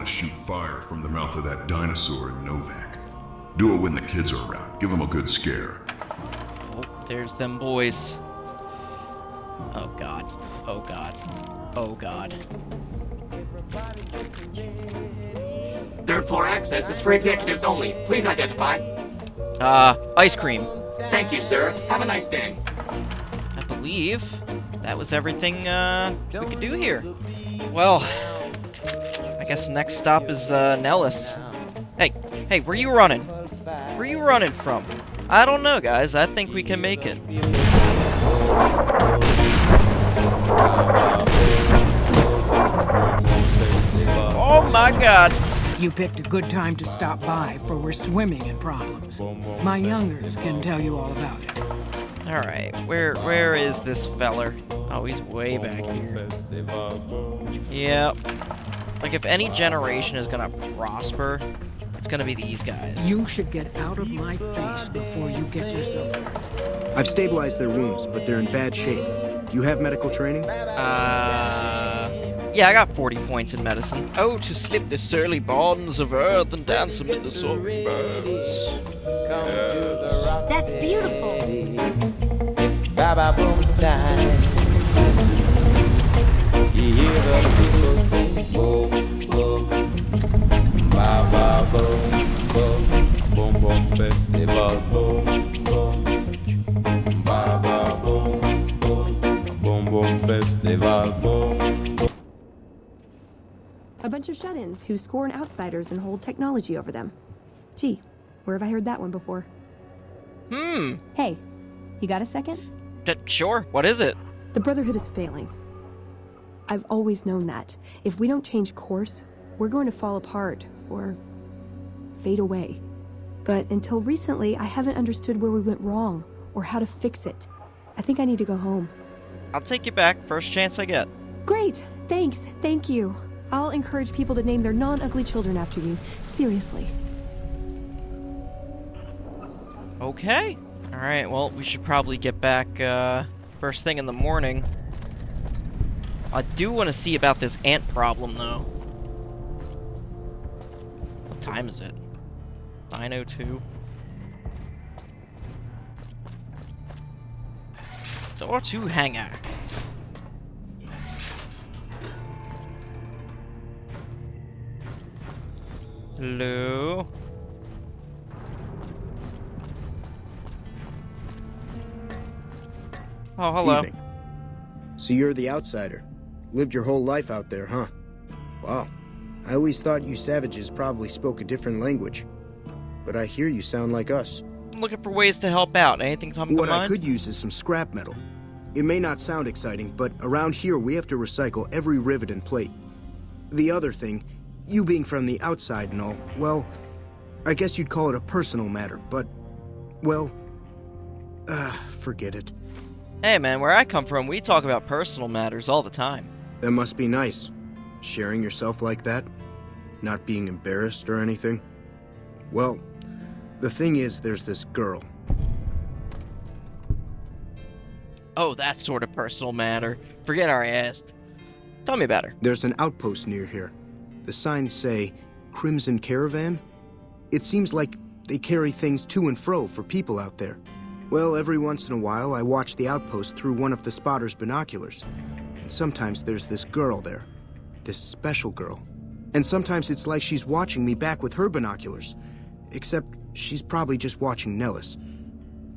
to shoot fire from the mouth of that dinosaur in Novak. Do it when the kids are around. Give them a good scare. Oh, there's them boys. Oh god. Oh god. Oh god. Third floor access is for executives only. Please identify. Ice cream. Thank you, sir. Have a nice day. I believe that was everything, we could do here. Well, I guess next stop is, Nellis. Hey, where you running? Where you running from? I don't know, guys. I think we can make it. Oh my god! You picked a good time to stop by, for we're swimming in problems. My youngers can tell you all about it. Alright, where is this feller? Oh, he's way back here. Yep. Like, if any generation is gonna prosper, it's gonna be these guys. You should get out of my face before you get yourself hurt. I've stabilized their wounds, but they're in bad shape. Do you have medical training? Yeah, I got 40 points in medicine. Oh, to slip the surly bonds of earth and dance amid the soaring birds. Yes. That's beautiful. It's ba-ba-boom time. You hear the people sing, boom, boom, ba-ba-boom, boom, boom, boom, festival, boom, boom, ba-ba-boom, boom, boom, boom, festival, boom. A bunch of shut-ins who scorn outsiders and hold technology over them. Gee, where have I heard that one before? Hey, you got a second? Sure, what is it? The Brotherhood is failing. I've always known that. If we don't change course, we're going to fall apart, or fade away. But until recently, I haven't understood where we went wrong, or how to fix it. I think I need to go home. I'll take you back first chance I get. Great, thanks, thank you. I'll encourage people to name their non-ugly children after you. Seriously. Okay. Alright, well, we should probably get back, first thing in the morning. I do want to see about this ant problem, though. What time is it? 9:02. Door 2 hangar. Hello? Oh, hello. Evening. So you're the outsider. Lived your whole life out there, huh? Wow. I always thought you savages probably spoke a different language. But I hear you sound like us. I'm looking for ways to help out. Anything come to mind? What I could use is some scrap metal. It may not sound exciting, but around here we have to recycle every rivet and plate. The other thing, you being from the outside and all, well, I guess you'd call it a personal matter, but, well, forget it. Hey man, where I come from, we talk about personal matters all the time. That must be nice. Sharing yourself like that? Not being embarrassed or anything? Well, the thing is, there's this girl. Oh, that sort of personal matter. Forget I asked. Tell me about her. There's an outpost near here. The signs say, Crimson Caravan? It seems like they carry things to and fro for people out there. Well, every once in a while, I watch the outpost through one of the spotter's binoculars. And sometimes there's this girl there. This special girl. And sometimes it's like she's watching me back with her binoculars. Except she's probably just watching Nellis.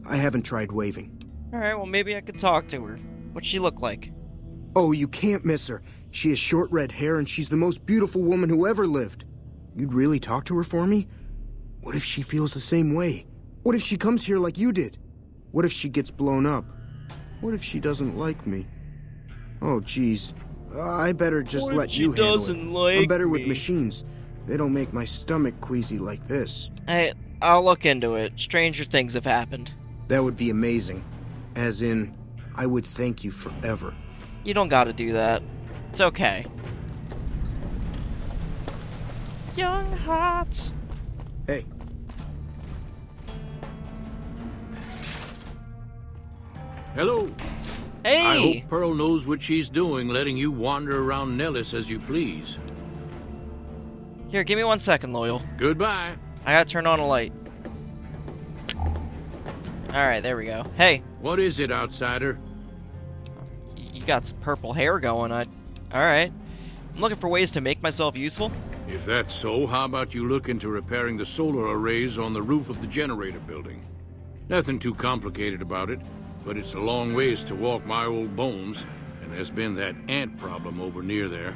I haven't tried waving. Alright, well maybe I could talk to her. What's she look like? Oh, you can't miss her. She has short red hair and she's the most beautiful woman who ever lived. You'd really talk to her for me? What if she feels the same way? What if she comes here like you did? What if she gets blown up? What if she doesn't like me? Oh, jeez. I better just let you handle it. I'm better with machines. They don't make my stomach queasy like this. Hey, I'll look into it. Stranger things have happened. That would be amazing. As in, I would thank you forever. You don't gotta do that. It's okay. Young hearts. Hey. Hello. Hey! I hope Pearl knows what she's doing, letting you wander around Nellis as you please. Here, give me 1 second, Loyal. Goodbye. I gotta turn on a light. Alright, there we go. Hey, What is it, outsider? you got some purple hair going. Alright. I'm looking for ways to make myself useful. If that's so, how about you look into repairing the solar arrays on the roof of the generator building? Nothing too complicated about it, but it's a long ways to walk my old bones, and there's been that ant problem over near there.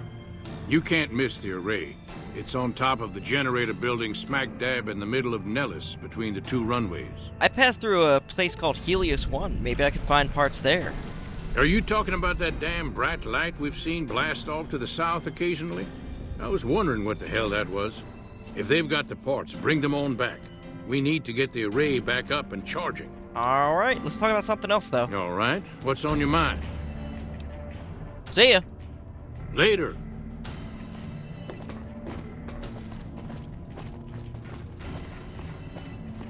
You can't miss the array. It's on top of the generator building smack dab in the middle of Nellis, between the 2 runways. I passed through a place called Helios 1. Maybe I could find parts there. Are you talking about that damn bright light we've seen blast off to the south occasionally? I was wondering what the hell that was. If they've got the parts, bring them on back. We need to get the array back up and charging. Alright, let's talk about something else, though. All right, what's on your mind? See ya. Later.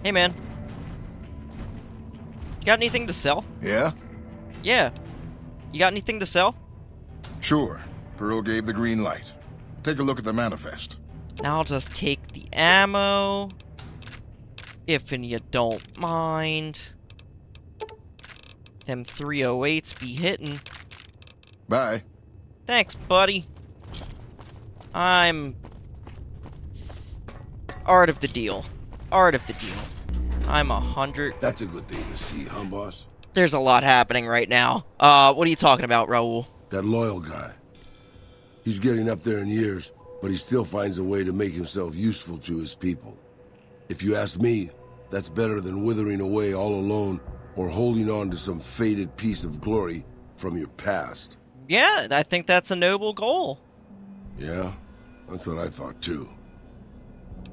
Hey, man. You got anything to sell? Yeah? Yeah. You got anything to sell? Sure. Pearl gave the green light. Take a look at the manifest. Now I'll just take the ammo. If you don't mind. Them 308s be hitting. Bye. Thanks, buddy. I'm... Art of the deal. Art of the deal. I'm 100... That's a good thing to see, huh, boss? There's a lot happening right now. What are you talking about, Raul? That loyal guy. He's getting up there in years, but he still finds a way to make himself useful to his people. If you ask me, that's better than withering away all alone or holding on to some faded piece of glory from your past. Yeah, I think that's a noble goal. Yeah, that's what I thought too.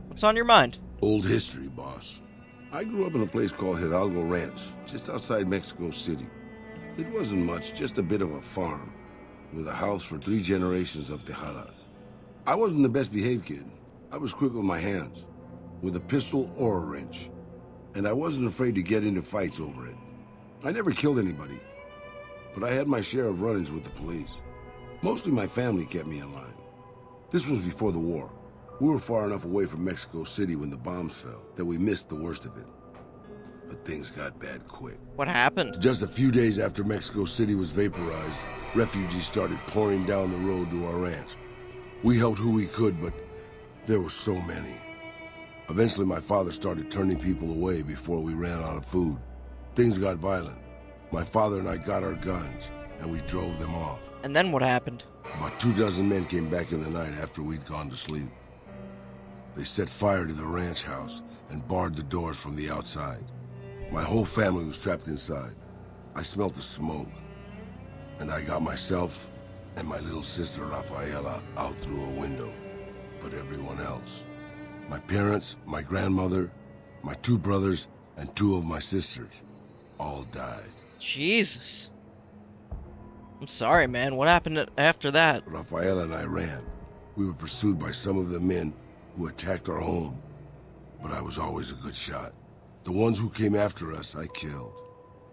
What's on your mind? Old history, boss. I grew up in a place called Hidalgo Ranch, just outside Mexico City. It wasn't much, just a bit of a farm, with a house for 3 generations of Tejadas. I wasn't the best behaved kid. I was quick with my hands, with a pistol or a wrench. And I wasn't afraid to get into fights over it. I never killed anybody, but I had my share of run-ins with the police. Mostly my family kept me in line. This was before the war. We were far enough away from Mexico City when the bombs fell that we missed the worst of it. But things got bad quick. What happened? Just a few days after Mexico City was vaporized, refugees started pouring down the road to our ranch. We helped who we could, but there were so many. Eventually, my father started turning people away before we ran out of food. Things got violent. My father and I got our guns, and we drove them off. And then what happened? About 24 men came back in the night after we'd gone to sleep. They set fire to the ranch house and barred the doors from the outside. My whole family was trapped inside. I smelled the smoke, and I got myself and my little sister Rafaela out through a window. But everyone else, my parents, my grandmother, my 2 brothers, and 2 of my sisters, all died. Jesus. I'm sorry, man. What happened after that? Rafaela and I ran. We were pursued by some of the men who attacked our home, but I was always a good shot. The ones who came after us, I killed.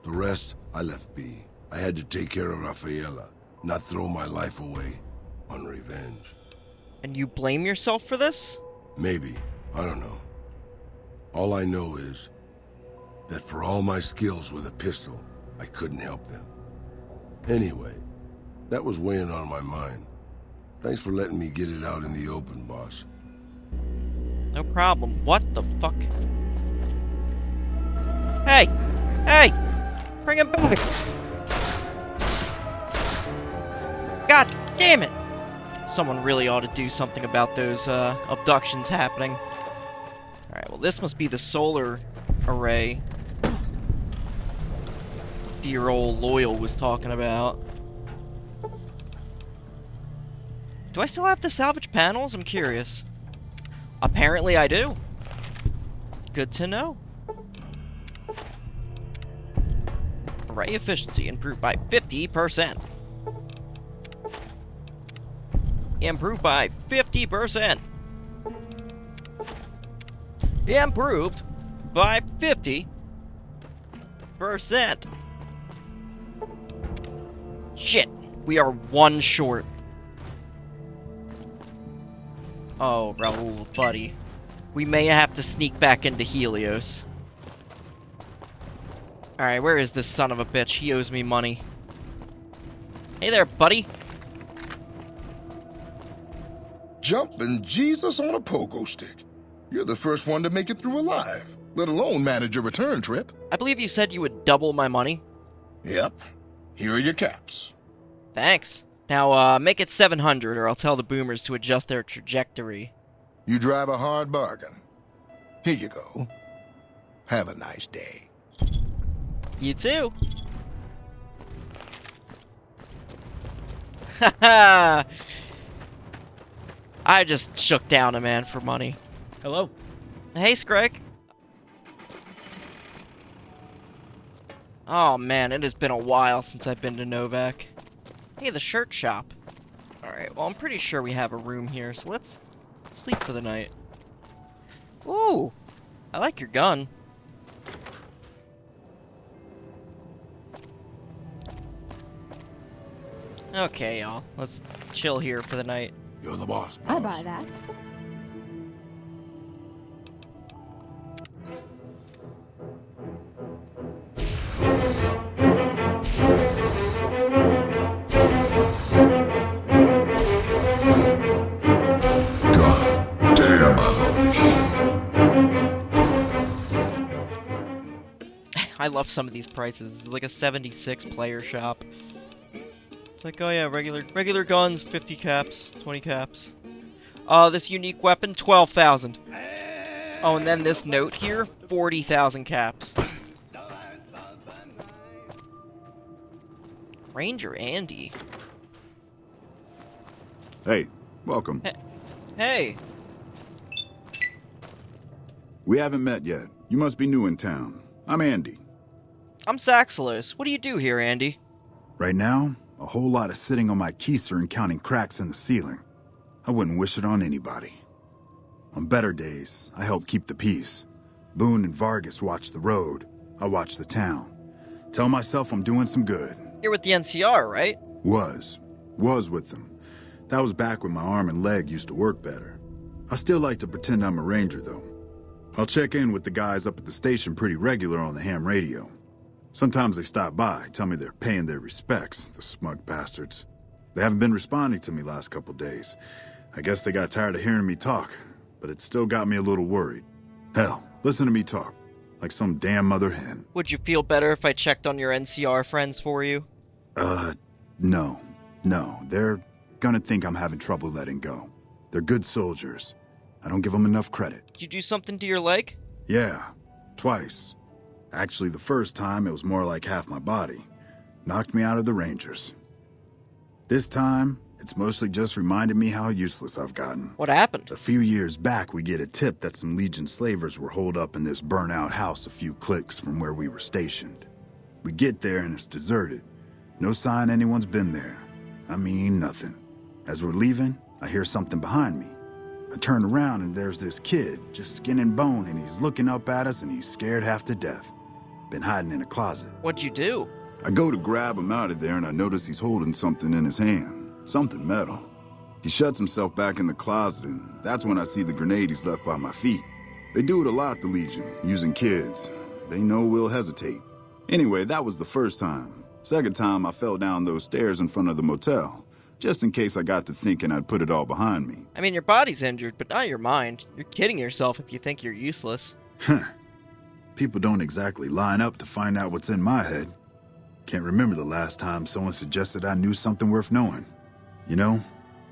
The rest, I left be. I had to take care of Rafaela, not throw my life away on revenge. And you blame yourself for this? Maybe. I don't know. All I know is that for all my skills with a pistol, I couldn't help them. Anyway, that was weighing on my mind. Thanks for letting me get it out in the open, boss. No problem. What the fuck? Hey! Hey! Bring him back! God damn it! Someone really ought to do something about those, abductions happening. Alright, well this must be the solar array dear old Loyal was talking about. Do I still have the salvage panels? I'm curious. Apparently I do. Good to know. Array efficiency improved by 50%. Improved by 50%. Improved by 50%. Shit, we are 1 short. Oh, Raoul, buddy. We may have to sneak back into Helios. Alright, where is this son of a bitch? He owes me money. Hey there, buddy. Jumping Jesus on a pogo stick. You're the first one to make it through alive, let alone manage a return trip. I believe you said you would double my money. Yep. Here are your caps. Thanks. Now, make it 700 or I'll tell the boomers to adjust their trajectory. You drive a hard bargain. Here you go. Have a nice day. You too. Haha! I just shook down a man for money. Hello. Hey, Scrag. Oh man, it has been a while since I've been to Novak. Hey, the shirt shop. Alright, well I'm pretty sure we have a room here, so let's sleep for the night. Ooh! I like your gun. Okay, y'all. Let's chill here for the night. You're the boss. I buy that. God damn, I love this shit. I love some of these prices. This is like a 76 player shop. It's like, oh yeah, regular guns, 50 caps, 20 caps. This unique weapon, 12,000. Oh, and then this note here, 40,000 caps. Ranger Andy. Hey, welcome. Hey. We haven't met yet. You must be new in town. I'm Andy. I'm Saxilos. What do you do here, Andy? Right now, a whole lot of sitting on my keister and counting cracks in the ceiling. I wouldn't wish it on anybody. On better days, I help keep the peace. Boone and Vargas watch the road. I watch the town. Tell myself I'm doing some good. You're with the NCR, right? Was with them. That was back when my arm and leg used to work better. I still like to pretend I'm a ranger, though. I'll check in with the guys up at the station pretty regular on the ham radio. Sometimes they stop by, tell me they're paying their respects, the smug bastards. They haven't been responding to me last couple days. I guess they got tired of hearing me talk, but it still got me a little worried. Hell, listen to me talk, like some damn mother hen. Would you feel better if I checked on your NCR friends for you? No. They're gonna think I'm having trouble letting go. They're good soldiers. I don't give them enough credit. Did you do something to your leg? Yeah, twice. Actually, the first time, it was more like half my body. Knocked me out of the Rangers. This time, it's mostly just reminded me how useless I've gotten. What happened? A few years back, we get a tip that some Legion slavers were holed up in this burnt-out house a few clicks from where we were stationed. We get there and it's deserted. No sign anyone's been there. I mean, nothing. As we're leaving, I hear something behind me. I turn around and there's this kid, just skin and bone, and he's looking up at us and he's scared half to death. Been hiding in a closet. What'd you do? I go to grab him out of there and I notice he's holding something in his hand. Something metal. He shuts himself back in the closet and that's when I see the grenade he's left by my feet. They do it a lot, the Legion, using kids. They know we'll hesitate. Anyway, that was the first time. Second time, I fell down those stairs in front of the motel. Just in case I got to thinking I'd put it all behind me. I mean, your body's injured, but not your mind. You're kidding yourself if you think you're useless. People don't exactly line up to find out what's in my head. Can't remember the last time someone suggested I knew something worth knowing. You know,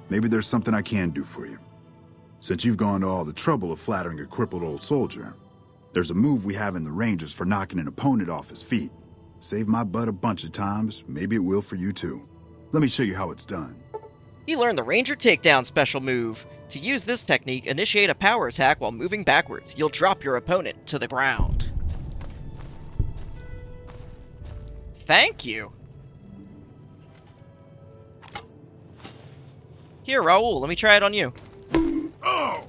maybe there's something I can do for you. Since you've gone to all the trouble of flattering a crippled old soldier, there's a move we have in the Rangers for knocking an opponent off his feet. Saved my butt a bunch of times, maybe it will for you too. Let me show you how it's done. You learned the Ranger Takedown special move. To use this technique, initiate a power attack while moving backwards. You'll drop your opponent to the ground. Thank you. Here, Raoul, let me try it on you. Oh!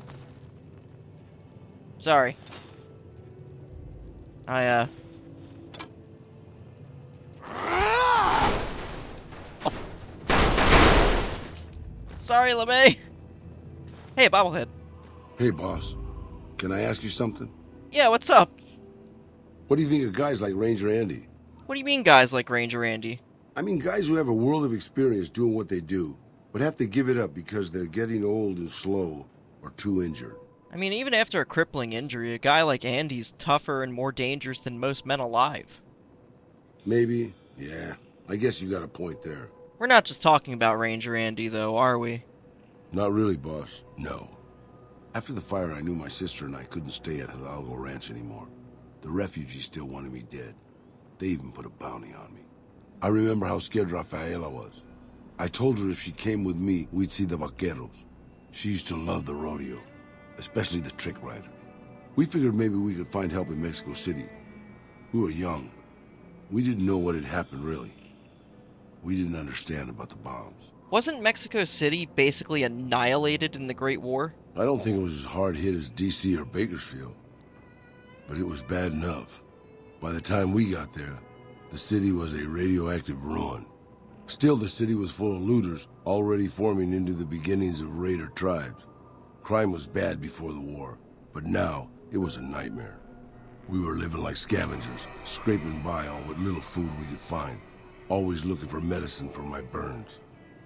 Sorry. Oh. Sorry, LeMay. Hey, Bobblehead. Hey, boss. Can I ask you something? Yeah, what's up? What do you think of guys like Ranger Andy? What do you mean guys like Ranger Andy? I mean guys who have a world of experience doing what they do, but have to give it up because they're getting old and slow or too injured. I mean, even after a crippling injury, a guy like Andy's tougher and more dangerous than most men alive. Maybe, yeah. I guess you got a point there. We're not just talking about Ranger Andy, though, are we? Not really, boss. No. After the fire, I knew my sister and I couldn't stay at Hidalgo Ranch anymore. The refugees still wanted me dead. They even put a bounty on me. I remember how scared Rafaela was. I told her if she came with me, we'd see the vaqueros. She used to love the rodeo, especially the trick riders. We figured maybe we could find help in Mexico City. We were young. We didn't know what had happened, really. We didn't understand about the bombs. Wasn't Mexico City basically annihilated in the Great War? I don't think it was as hard hit as D.C. or Bakersfield. But it was bad enough. By the time we got there, the city was a radioactive ruin. Still, the city was full of looters, already forming into the beginnings of raider tribes. Crime was bad before the war, but now it was a nightmare. We were living like scavengers, scraping by on what little food we could find, always looking for medicine for my burns.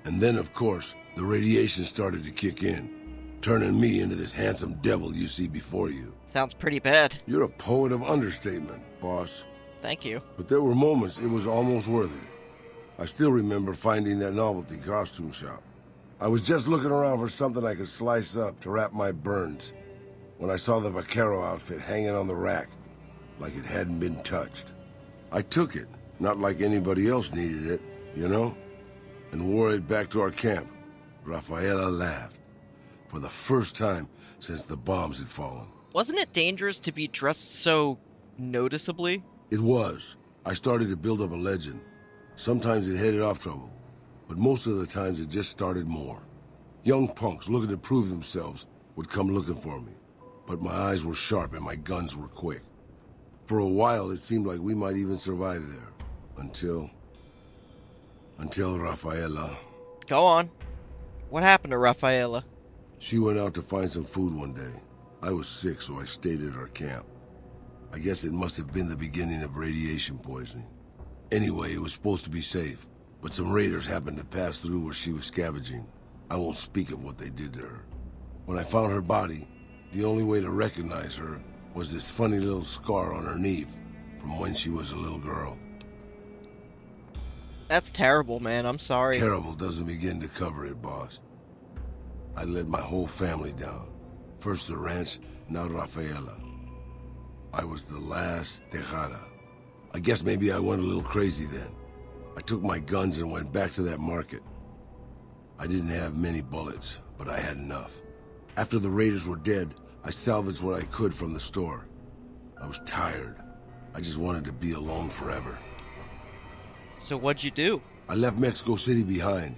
And then, of course, the radiation started to kick in, turning me into this handsome devil you see before you. Sounds pretty bad. You're a poet of understatement, boss. Thank you. But there were moments it was almost worth it. I still remember finding that novelty costume shop. I was just looking around for something I could slice up to wrap my burns when I saw the vaquero outfit hanging on the rack like it hadn't been touched. I took it, not like anybody else needed it, you know, and wore it back to our camp. Rafaela laughed. For the first time since the bombs had fallen. Wasn't it dangerous to be dressed so noticeably? It was. I started to build up a legend. Sometimes it headed off trouble, but most of the times it just started more. Young punks looking to prove themselves would come looking for me, but my eyes were sharp and my guns were quick. For a while, it seemed like we might even survive there, until Rafaela. Go on. What happened to Rafaela? She went out to find some food one day. I was sick, so I stayed at our camp. I guess it must have been the beginning of radiation poisoning. Anyway, it was supposed to be safe, but some raiders happened to pass through where she was scavenging. I won't speak of what they did to her. When I found her body, the only way to recognize her was this funny little scar on her knee from when she was a little girl. That's terrible, man. I'm sorry. Terrible doesn't begin to cover it, boss. I let my whole family down. First the ranch, now Rafaela. I was the last Tejada. I guess maybe I went a little crazy then. I took my guns and went back to that market. I didn't have many bullets, but I had enough. After the raiders were dead, I salvaged what I could from the store. I was tired. I just wanted to be alone forever. So what'd you do? I left Mexico City behind.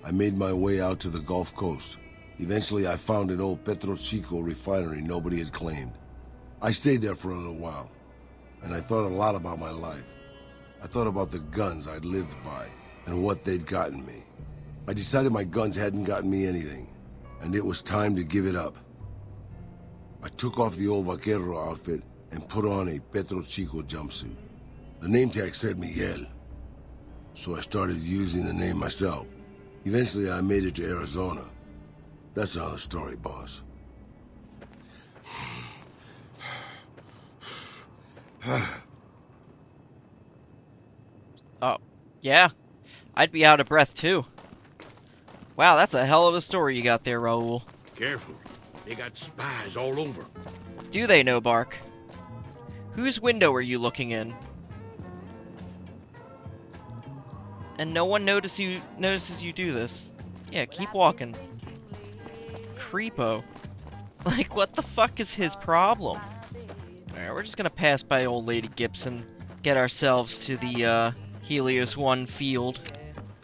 I made my way out to the Gulf Coast. Eventually, I found an old Petro Chico refinery nobody had claimed. I stayed there for a little while, and I thought a lot about my life. I thought about the guns I'd lived by, and what they'd gotten me. I decided my guns hadn't gotten me anything, and it was time to give it up. I took off the old vaquero outfit and put on a Petro Chico jumpsuit. The name tag said Miguel, so I started using the name myself. Eventually, I made it to Arizona. That's another story, boss. Oh, yeah. I'd be out of breath, too. Wow, that's a hell of a story you got there, Raul. Careful. They got spies all over. Do they know, Bark? Whose window are you looking in? And no one notices you do this. Yeah, keep walking. Creepo. Like, what the fuck is his problem? Alright, we're just gonna pass by old Lady Gibson, get ourselves to the, Helios 1 field,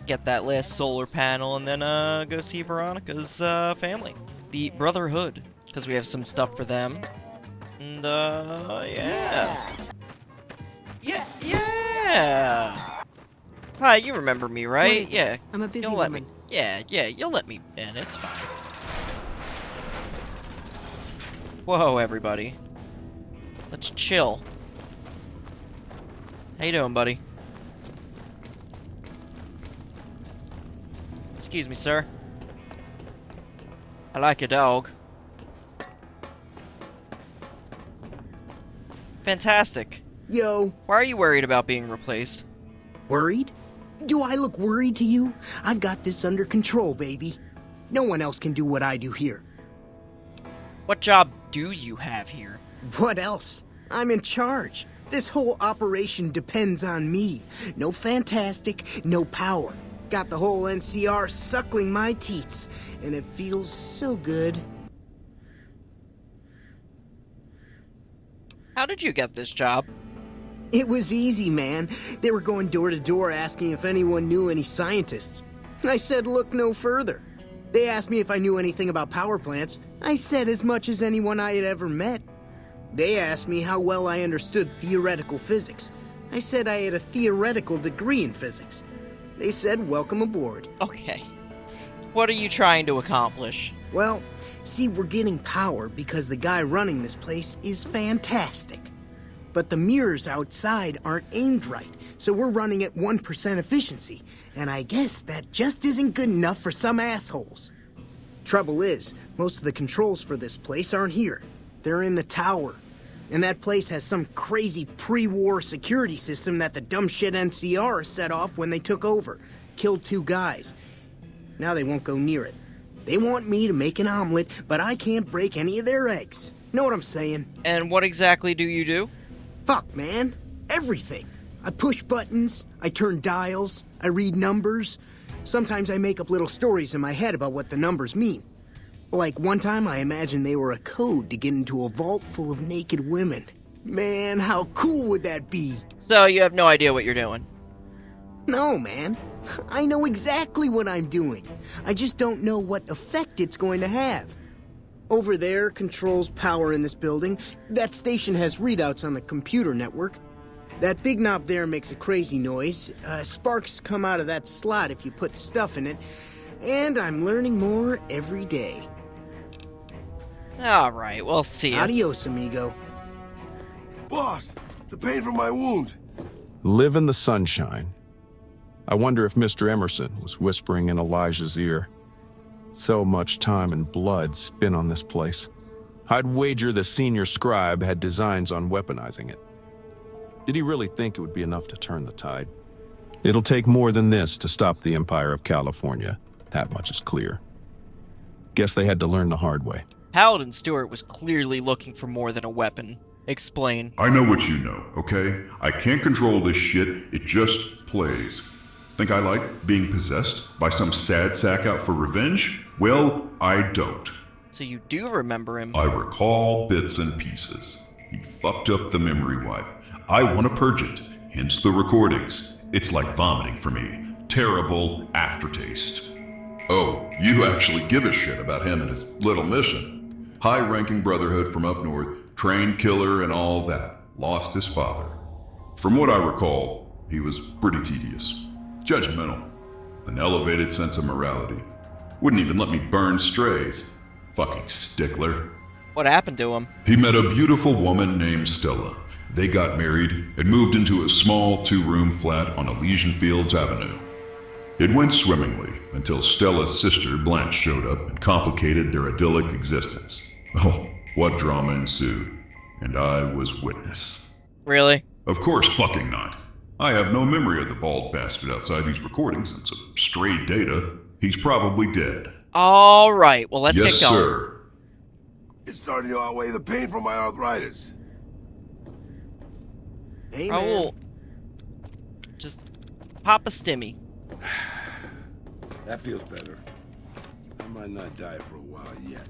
get that last solar panel, and then, go see Veronica's, family. The Brotherhood, because we have some stuff for them. And, yeah. Yeah! Hi, you remember me, right? Yeah. I'm a busy you'll let woman. me. Yeah, you'll let me in, it's fine. Whoa, everybody. Let's chill. How you doing, buddy? Excuse me, sir. I like your dog. Fantastic. Yo. Why are you worried about being replaced? Worried? Do I look worried to you? I've got this under control, baby. No one else can do what I do here. What job do you have here? What else? I'm in charge. This whole operation depends on me. No fantastic, no power. Got the whole NCR suckling my teats, and it feels so good. How did you get this job? It was easy, man. They were going door to door asking if anyone knew any scientists. I said look no further. They asked me if I knew anything about power plants. I said as much as anyone I had ever met. They asked me how well I understood theoretical physics. I said I had a theoretical degree in physics. They said welcome aboard. Okay. What are you trying to accomplish? Well, see, we're getting power because the guy running this place is fantastic. But the mirrors outside aren't aimed right, so we're running at 1% efficiency, and I guess that just isn't good enough for some assholes. Trouble is, most of the controls for this place aren't here. They're in the tower. And that place has some crazy pre-war security system that the dumb shit NCR set off when they took over. Killed 2 guys. Now they won't go near it. They want me to make an omelet, but I can't break any of their eggs. Know what I'm saying? And what exactly do you do? Fuck, man. Everything. I push buttons, I turn dials, I read numbers. Sometimes I make up little stories in my head about what the numbers mean. Like one time I imagined they were a code to get into a vault full of naked women. Man, how cool would that be? So you have no idea what you're doing? No, man. I know exactly what I'm doing. I just don't know what effect it's going to have. Over there controls power in this building. That station has readouts on the computer network. That big knob there makes a crazy noise. Sparks come out of that slot if you put stuff in it. And I'm learning more every day. Alright, we'll see ya. Adios, amigo. Boss, the pain from my wound. Live in the sunshine. I wonder if Mr. Emerson was whispering in Elijah's ear. So much time and blood spent on this place. I'd wager the senior scribe had designs on weaponizing it. Did he really think it would be enough to turn the tide? It'll take more than this to stop the Empire of California. That much is clear. Guess they had to learn the hard way. Paladin Stewart was clearly looking for more than a weapon. Explain. I know what you know, okay? I can't control this shit, it just plays. Think I like being possessed by some sad sack out for revenge? Well, I don't. So you do remember him. I recall bits and pieces. He fucked up the memory wipe. I want to purge it, hence the recordings. It's like vomiting for me. Terrible aftertaste. Oh, you actually give a shit about him and his little mission. High-ranking brotherhood from up north, trained killer and all that. Lost his father. From what I recall, he was pretty tedious. Judgmental. With an elevated sense of morality. Wouldn't even let me burn strays. Fucking stickler. What happened to him? He met a beautiful woman named Stella. They got married and moved into a small 2-room flat on Elysian Fields Avenue. It went swimmingly until Stella's sister Blanche showed up and complicated their idyllic existence. Oh, what drama ensued. And I was witness. Really? Of course fucking not. I have no memory of the bald bastard outside these recordings and some stray data. He's probably dead. Alright, well let's get going. Yes, sir. It's starting to outweigh the pain from my arthritis. Hey, Raul, just pop a stimmy. That feels better. I might not die for a while yet.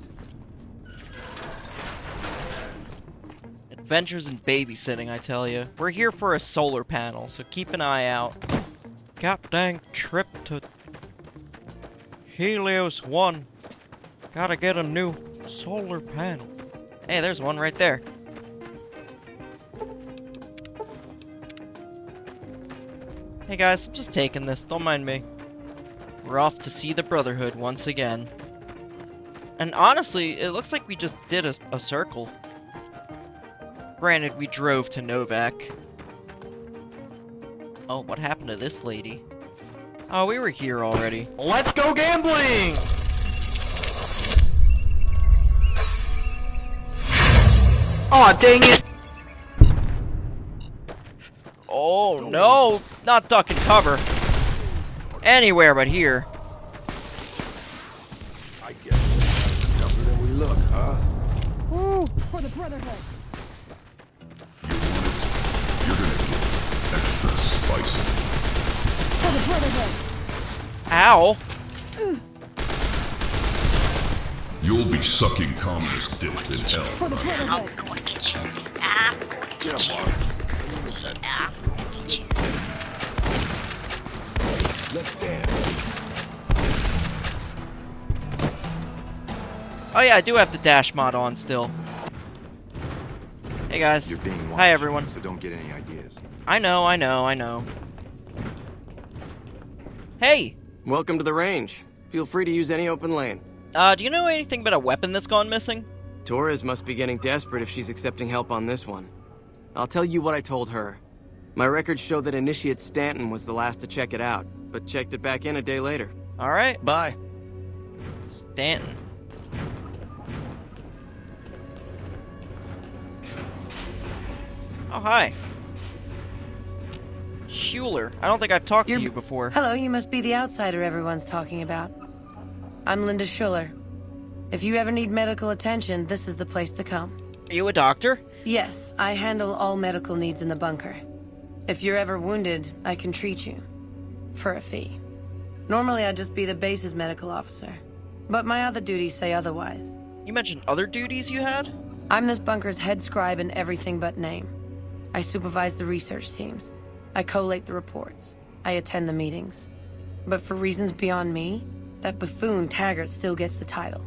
Adventures in babysitting, I tell you. We're here for a solar panel, so keep an eye out. Goddamn trip to Helios 1. Gotta get a new solar panel. Hey, there's one right there. Hey guys, I'm just taking this, don't mind me. We're off to see the Brotherhood once again. And honestly, it looks like we just did a circle. Granted, we drove to Novak. Oh, what happened to this lady? Oh, we were here already. Let's go gambling! Aw, dang it! Oh, no! Not duck and cover. Anywhere but here. I guess we're tougher than we look, huh? Woo! For the Brotherhood. You're gonna get extra spicy. For the Brotherhood. Ow! You'll be sucking communist dick in hell. For the Brotherhood. Get him, Mark. Let's dance. Oh yeah, I do have the dash mod on still. Hey guys. You're being watched, hi everyone. So don't get any ideas. I know. Hey! Welcome to the range. Feel free to use any open lane. Do you know anything about a weapon that's gone missing? Torres must be getting desperate if she's accepting help on this one. I'll tell you what I told her. My records show that Initiate Stanton was the last to check it out, but checked it back in a day later. Alright. Bye. Stanton. Oh, hi. Schuler. I don't think I've talked to you before. Hello, you must be the outsider everyone's talking about. I'm Linda Schuler. If you ever need medical attention, this is the place to come. Are you a doctor? Yes, I handle all medical needs in the bunker. If you're ever wounded, I can treat you. For a fee. Normally I'd just be the base's medical officer. But my other duties say otherwise. You mentioned other duties you had? I'm this bunker's head scribe in everything but name. I supervise the research teams. I collate the reports. I attend the meetings. But for reasons beyond me, that buffoon Taggart still gets the title.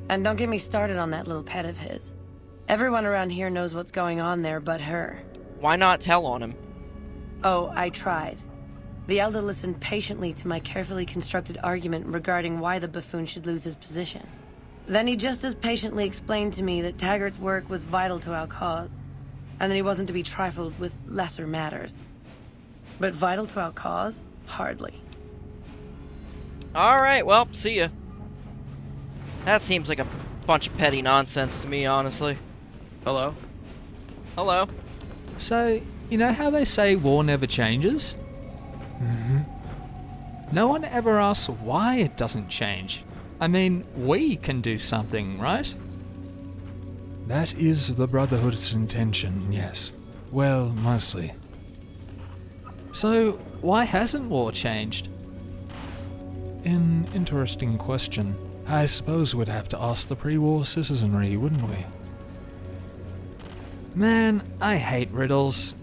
And don't get me started on that little pet of his. Everyone around here knows what's going on there but her. Why not tell on him? Oh, I tried. The Elder listened patiently to my carefully constructed argument regarding why the buffoon should lose his position. Then he just as patiently explained to me that Taggart's work was vital to our cause, and that he wasn't to be trifled with lesser matters. But vital to our cause? Hardly. Alright, well, see ya. That seems like a bunch of petty nonsense to me, honestly. Hello? Hello? So, you know how they say war never changes? No one ever asks why it doesn't change. I mean, we can do something, right? That is the Brotherhood's intention, yes. Well, mostly. So, why hasn't war changed? An interesting question. I suppose we'd have to ask the pre-war citizenry, wouldn't we? Man, I hate riddles.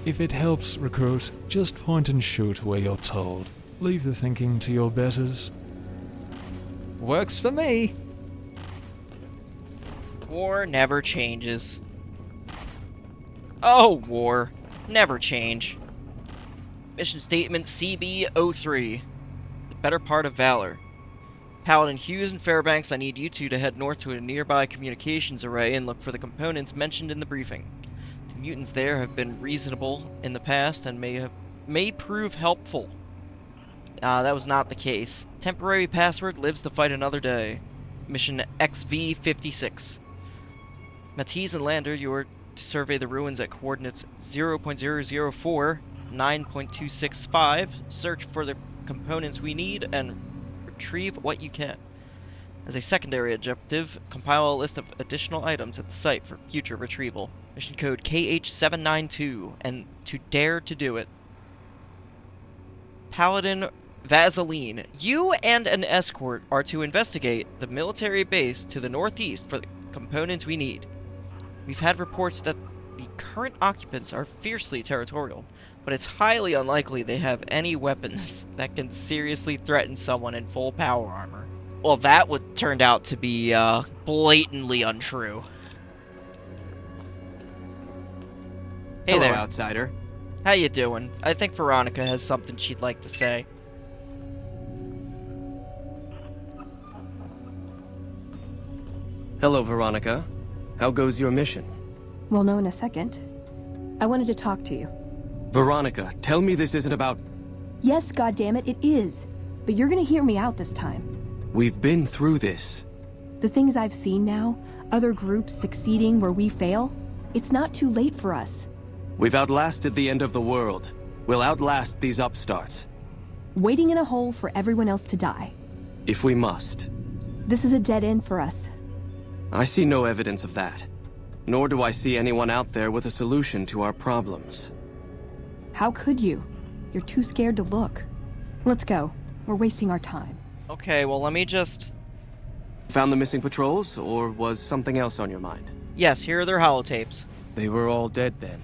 If it helps, recruit, just point and shoot where you're told. Leave the thinking to your betters. Works for me. War never changes. Oh, war. Never change. Mission Statement CB-03. The better part of valor. Paladin Hughes and Fairbanks, I need you two to head north to a nearby communications array and look for the components mentioned in the briefing. The mutants there have been reasonable in the past and may prove helpful. That was not the case. Temporary password lives to fight another day. Mission XV-56. Matisse and Lander, you are to survey the ruins at coordinates 0.004, 9.265, search for the components we need, and retrieve what you can. As a secondary objective, compile a list of additional items at the site for future retrieval. Mission code KH792, and to dare to do it. Paladin Vaseline, you and an escort are to investigate the military base to the northeast for the components we need. We've had reports that the current occupants are fiercely territorial, but it's highly unlikely they have any weapons that can seriously threaten someone in full power armor. Well, that turned out to be blatantly untrue. Hey Hello, there, outsider. How you doing? I think Veronica has something she'd like to say. Hello, Veronica. How goes your mission? We'll know in a second. I wanted to talk to you. Veronica, tell me this isn't about... Yes, goddammit, it is. But you're gonna hear me out this time. We've been through this. The things I've seen now, other groups succeeding where we fail, it's not too late for us. We've outlasted the end of the world. We'll outlast these upstarts. Waiting in a hole for everyone else to die. If we must. This is a dead end for us. I see no evidence of that. Nor do I see anyone out there with a solution to our problems. How could you? You're too scared to look. Let's go. We're wasting our time. Okay, well, let me just... Found the missing patrols, or was something else on your mind? Yes, here are their holotapes. They were all dead then.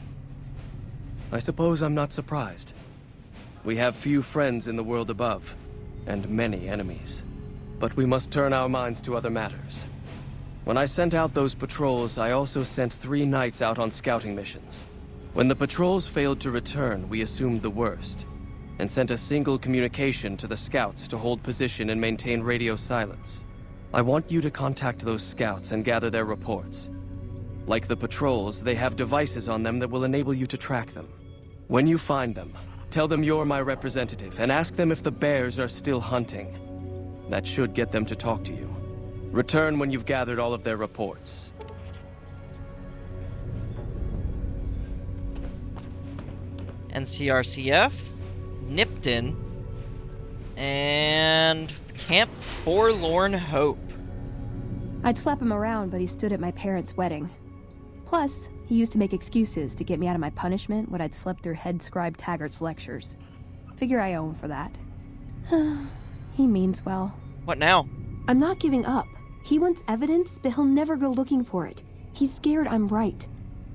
I suppose I'm not surprised. We have few friends in the world above, and many enemies. But we must turn our minds to other matters. When I sent out those patrols, I also sent 3 knights out on scouting missions. When the patrols failed to return, we assumed the worst, and sent a single communication to the scouts to hold position and maintain radio silence. I want you to contact those scouts and gather their reports. Like the patrols, they have devices on them that will enable you to track them. When you find them, tell them you're my representative and ask them if the bears are still hunting. That should get them to talk to you. Return when you've gathered all of their reports. NCRCF, Nipton, and Camp Forlorn Hope. I'd slap him around, but he stood at my parents' wedding. Plus, he used to make excuses to get me out of my punishment when I'd slept through head scribe Taggart's lectures. Figure I owe him for that. He means well. What now? I'm not giving up. He wants evidence, but he'll never go looking for it. He's scared I'm right.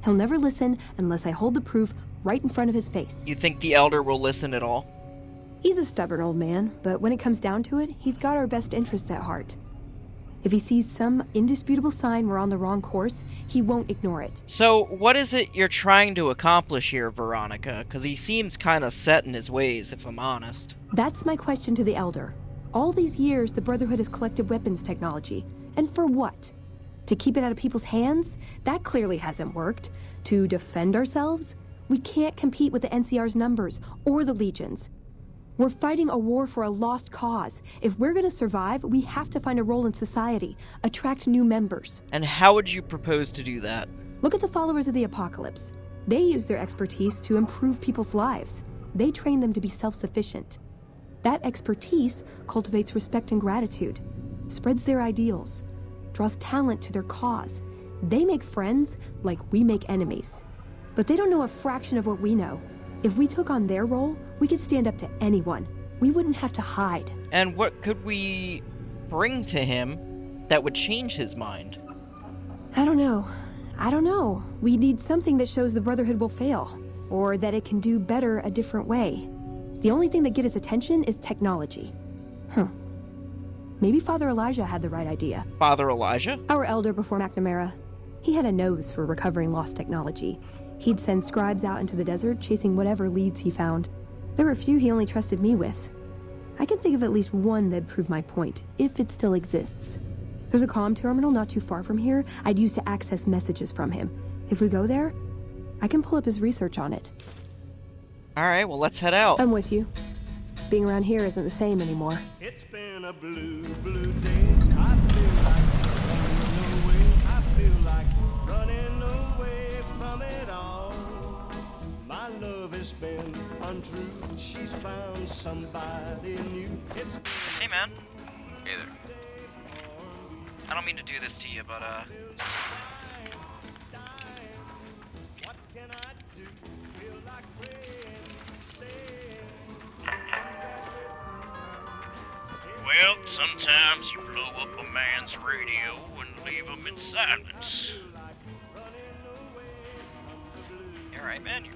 He'll never listen unless I hold the proof right in front of his face. You think the Elder will listen at all? He's a stubborn old man, but when it comes down to it, he's got our best interests at heart. If he sees some indisputable sign we're on the wrong course, he won't ignore it. So, what is it you're trying to accomplish here, Veronica? Because he seems kind of set in his ways, if I'm honest. That's my question to the Elder. All these years, the Brotherhood has collected weapons technology. And for what? To keep it out of people's hands? That clearly hasn't worked. To defend ourselves? We can't compete with the NCR's numbers, or the Legion's. We're fighting a war for a lost cause. If we're gonna survive, we have to find a role in society, attract new members. And how would you propose to do that? Look at the followers of the Apocalypse. They use their expertise to improve people's lives. They train them to be self-sufficient. That expertise cultivates respect and gratitude, spreads their ideals, draws talent to their cause. They make friends like we make enemies. But they don't know a fraction of what we know. If we took on their role, we could stand up to anyone. We wouldn't have to hide. And what could we bring to him that would change his mind? I don't know. We need something that shows the Brotherhood will fail, or that it can do better a different way. The only thing that gets his attention is technology. Maybe Father Elijah had the right idea. Father Elijah? Our elder before McNamara. He had a nose for recovering lost technology. He'd send scribes out into the desert chasing whatever leads he found. There were a few he only trusted me with. I can think of at least one that'd prove my point, if it still exists. There's a comm terminal not too far from here I'd use to access messages from him. If we go there, I can pull up his research on it. Alright, well let's head out. I'm with you. Being around here isn't the same anymore. It's been a blue, blue day. I feel like running away from it all. My love has been untrue. She's found somebody new. Hey man. Hey there. I don't mean to do this to you, but What can I do? Feel like praying, saying, well, sometimes you blow up a man's radio and leave him in silence. Alright, man, you're